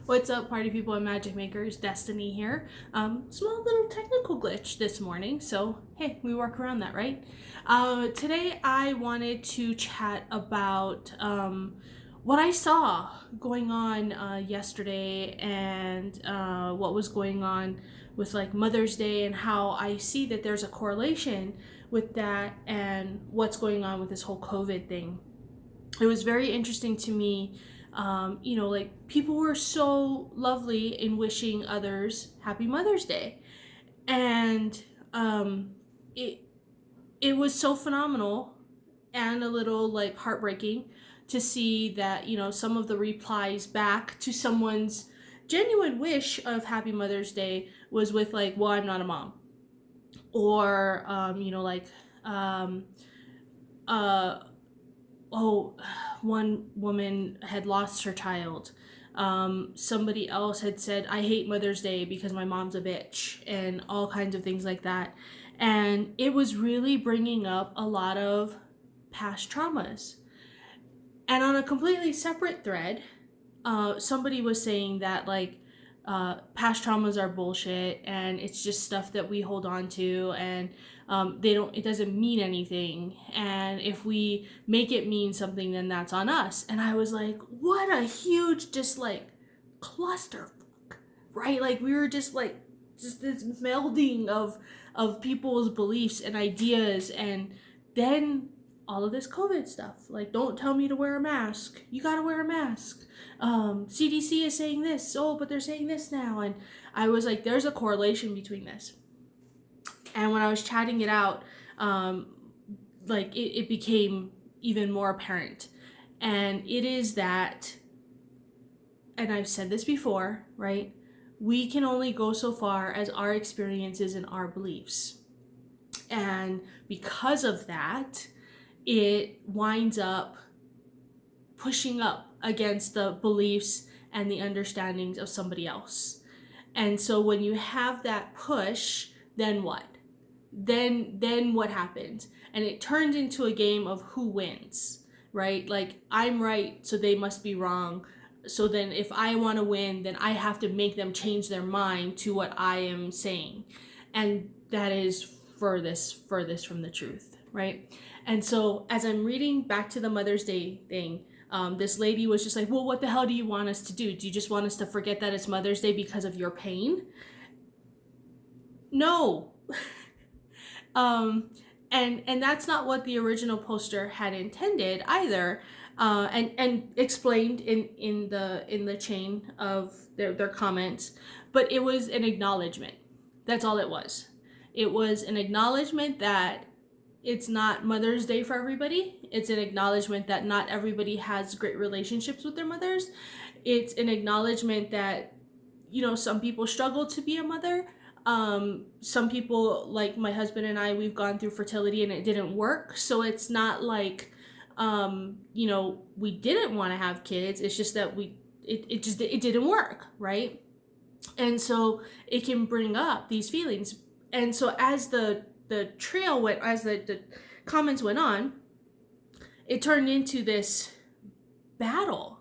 What's up, party people and magic makers? Destiny here. Small little technical glitch this morning, so hey, we work around that, right? Today I wanted to chat about what I saw going on yesterday and what was going on with like Mother's Day and how I see that there's a correlation with that and what's going on with this whole COVID thing. It was very interesting to me. Like people were so lovely in wishing others Happy Mother's Day, and it it was so phenomenal and a little like heartbreaking to see that some of the replies back to someone's genuine wish of Happy Mother's Day was with like, "Well, I'm not a mom," or um, uh, oh, one woman had lost her child. Somebody else had said, "I hate Mother's Day because my mom's a bitch," and all kinds of things like that. And it was really bringing up a lot of past traumas. And on a completely separate thread, somebody was saying that like past traumas are bullshit and it's just stuff that we hold on to, and it doesn't mean anything, and if we make it mean something then that's on us. And I was like, what a huge just like clusterfuck, right? Like we were just like just this melding of people's beliefs and ideas, and then all of this COVID stuff. Like, don't tell me to wear a mask. You gotta wear a mask. CDC is saying this. Oh, but they're saying this now. And I was like, there's a correlation between this. And when I was chatting it out, it became even more apparent. And it is that, and I've said this before, right? We can only go so far as our experiences and our beliefs. And because of that, it winds up pushing up against the beliefs and the understandings of somebody else. And so when you have that push, then what? Then what happens? And it turns into a game of who wins, right? Like, I'm right, so they must be wrong. So then if I want to win, then I have to make them change their mind to what I am saying. And that is furthest from the truth, right? And so as I'm reading back to the Mother's Day thing, this lady was just like, well, what the hell do you want us to do? Do you just want us to forget that it's Mother's Day because of your pain? No. um, and that's not what the original poster had intended either. And explained in the chain of their comments, but it was an acknowledgement. That's all it was. It was an acknowledgement that it's not Mother's Day for everybody. It's an acknowledgement that not everybody has great relationships with their mothers. It's an acknowledgement that, some people struggle to be a mother. Some people, like my husband and I, we've gone through fertility and it didn't work. So it's not like, we didn't want to have kids. It's just that it didn't work, right? And so it can bring up these feelings. And so as the trail went, as the comments went on, it turned into this battle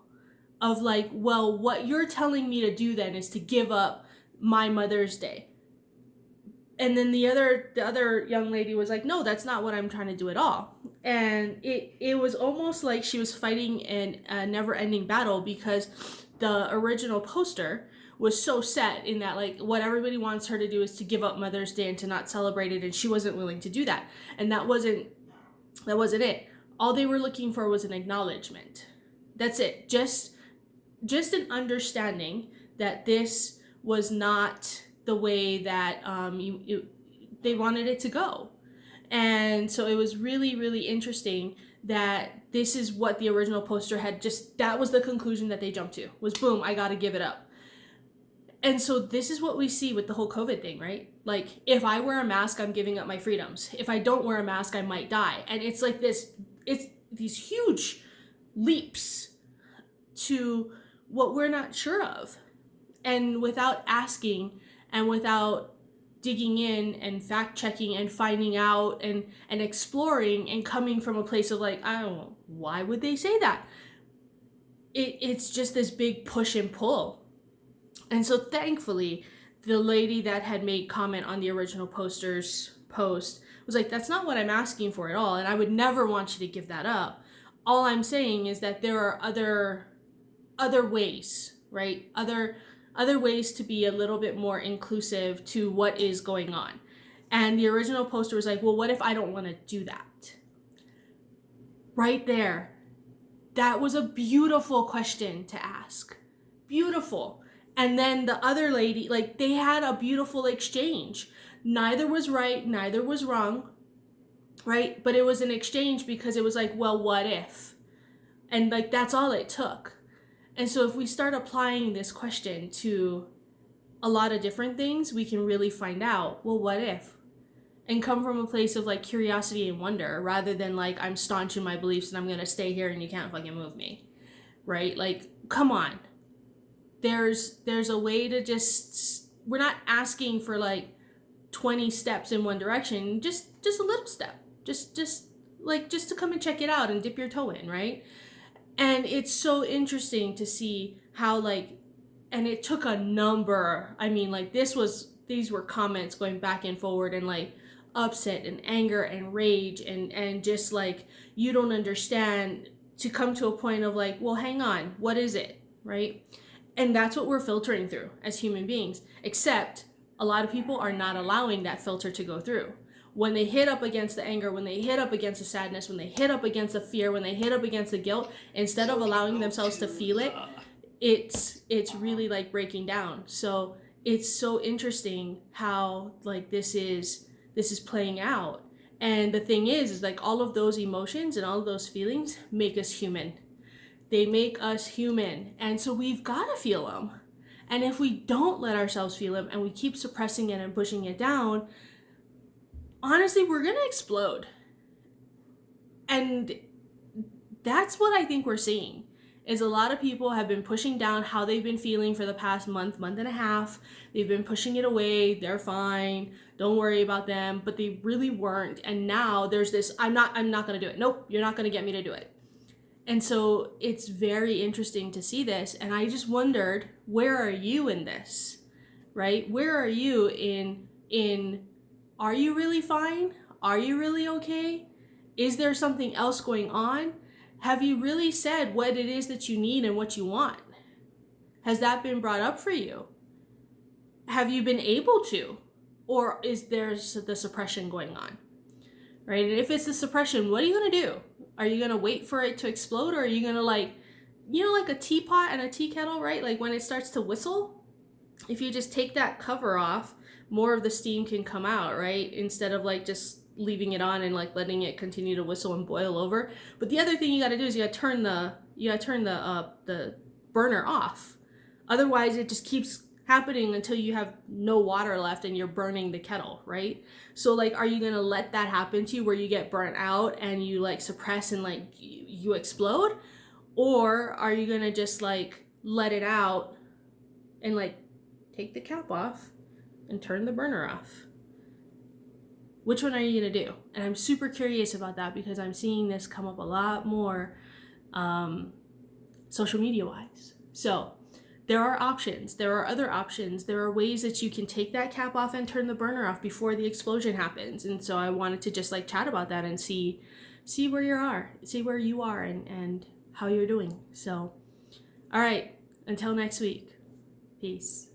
of like, well, what you're telling me to do then is to give up my Mother's Day. And then the other young lady was like, no, that's not what I'm trying to do at all. And it was almost like she was fighting a never-ending battle, because the original poster was so set in that like what everybody wants her to do is to give up Mother's Day and to not celebrate it, and she wasn't willing to do that. And that wasn't it. All they were looking for was an acknowledgement. That's it. Just an understanding that this was not the way that they wanted it to go. And so it was really, really interesting that this is what the original poster had that was the conclusion that they jumped to, was boom, I gotta give it up. And so this is what we see with the whole COVID thing, right? Like, if I wear a mask, I'm giving up my freedoms. If I don't wear a mask, I might die. And it's like it's these huge leaps to what we're not sure of. And without asking and without digging in and fact checking and finding out and exploring and coming from a place of like, I don't know, why would they say that? It's just this big push and pull. And so thankfully, the lady that had made comment on the original poster's post was like, that's not what I'm asking for at all. And I would never want you to give that up. All I'm saying is that there are other ways, right? Other ways to be a little bit more inclusive to what is going on. And the original poster was like, well, what if I don't want to do that? Right there. That was a beautiful question to ask. Beautiful. And then the other lady, like, they had a beautiful exchange. Neither was right, neither was wrong, right? But it was an exchange because it was like, well, what if? And like, that's all it took. And so if we start applying this question to a lot of different things, we can really find out, well, what if? And come from a place of like curiosity and wonder rather than like, I'm staunch in my beliefs and I'm going to stay here and you can't fucking move me, right? Like, come on. There's a way to just, we're not asking for like 20 steps in one direction, just a little step, just to come and check it out and dip your toe in, right? And it's so interesting to see how like, and it took a number, I mean, like these were comments going back and forward and like upset and anger and rage and just like, you don't understand, to come to a point of like, well, hang on, what is it, right? And that's what we're filtering through as human beings, except a lot of people are not allowing that filter to go through. When they hit up against the anger, when they hit up against the sadness, when they hit up against the fear, when they hit up against the guilt, instead of allowing themselves to feel it, it's really like breaking down. So it's so interesting how like this is playing out. And the thing is like all of those emotions and all of those feelings make us human. They make us human. And so we've got to feel them. And if we don't let ourselves feel them and we keep suppressing it and pushing it down, honestly, we're going to explode. And that's what I think we're seeing, is a lot of people have been pushing down how they've been feeling for the past month and a half. They've been pushing it away. They're fine. Don't worry about them. But they really weren't. And now there's this, I'm not going to do it. Nope, you're not going to get me to do it. And so it's very interesting to see this. And I just wondered, where are you in this, right? Where are you in, are you really fine? Are you really okay? Is there something else going on? Have you really said what it is that you need and what you want? Has that been brought up for you? Have you been able to? Or is there the suppression going on? Right? And if it's the suppression, what are you going to do? Are you going to wait for it to explode? Or are you going to like, you know, like a teapot and a tea kettle, right? Like when it starts to whistle, if you just take that cover off, more of the steam can come out, right? Instead of like just leaving it on and like letting it continue to whistle and boil over. But the other thing you got to do is you got to turn the burner off. Otherwise, it just keeps happening until you have no water left and you're burning the kettle, right? So like, are you going to let that happen to you where you get burnt out and you like suppress and like you explode? Or are you going to just like let it out and like take the cap off and turn the burner off? Which one are you going to do? And I'm super curious about that because I'm seeing this come up a lot more social media wise. So there are options. There are other options. There are ways that you can take that cap off and turn the burner off before the explosion happens. And so I wanted to just like chat about that and see where you are and how you're doing. So, all right, until next week. Peace.